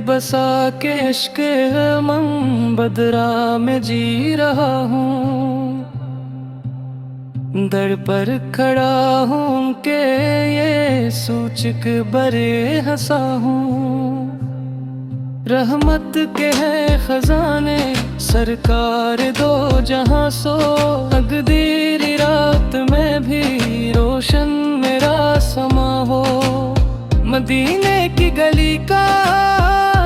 بسا کے عشق غم بدرا میں جی رہا ہوں، در پر کھڑا ہوں کہ یہ سوچک برے ہنسا ہوں۔ رحمت کے ہے خزانے سرکار دو جہاں سو، تقدیر رات میں بھی روشن میرا سما ہو۔ مدینے کی گلی کا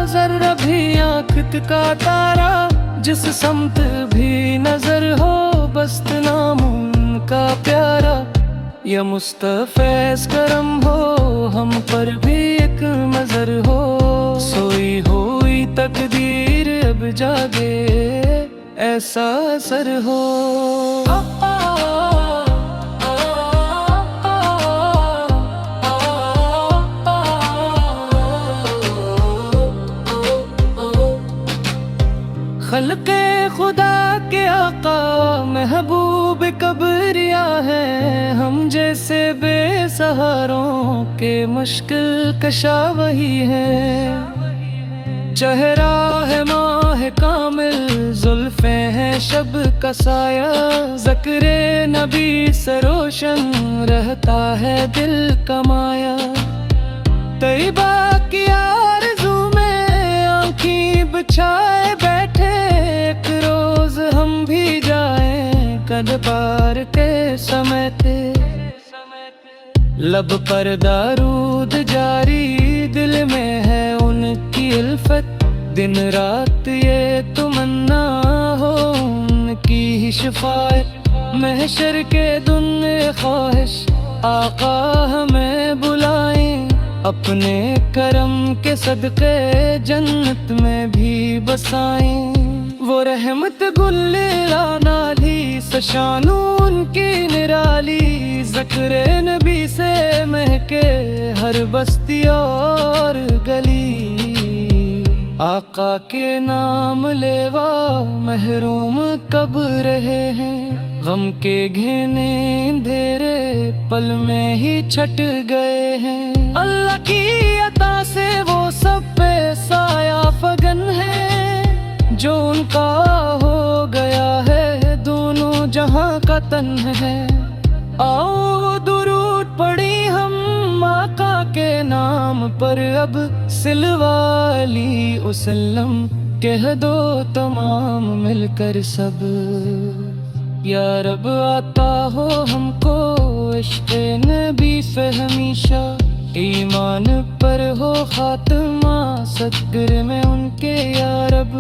ذرہ بھی آنکھ کا تارا، جس سمت بھی نظر ہو بست نام ان کا پیارا۔ یا مستفیض کرم ہو ہم پر بھی ایک نظر ہو، سوئی ہوئی تقدیر اب جاگے ایسا اثر ہو۔ خلق خدا کے آقا محبوب کبریا ہے، ہم جیسے بے سہاروں کے مشکل کشا وہی ہے۔ چہرہ ہے ماہ کامل، زلفیں ہیں شب کا سایہ، ذکر نبی سے روشن رہتا ہے دل کا مایا۔ طیبہ کی آرزو میں آنکھیں بچھائے بیٹھے، ایک روز ہم بھی جائیں قد پار کے سمیٹے۔ لب پر درود جاری، دل میں ہے ان کی الفت، دن رات یہ تمنا ہو ان کی ہی شفاعت۔ محشر کے دن خواہش آقا ہمیں بلائیں، اپنے کرم کے صدقے جنت میں بھی بسائیں۔ وہ رحمت گل نالی سشانو ان کی نرالی، ذکر نبی سے مہکے ہر بستی اور گلی۔ آقا کے نام لیوا محروم کب رہے ہیں، غم کے گھنے اندھیرے پل میں ہی چھٹ گئے ہیں۔ اللہ کی عطا سے وہ سب پہ سایہ فگن ہے، جو ان کا ہو گیا ہے دونوں جہاں کا تن ہے۔ آؤ درود پڑھی ہم آقا کے نام پر، اب صلی علیہ وسلم کہہ دو تمام مل کر سب۔ یا رب عطا ہو ہم کو عشق نبی سے ہمیشہ، ایمان پر ہو خاتمہ صدقے میں ان کے یا رب۔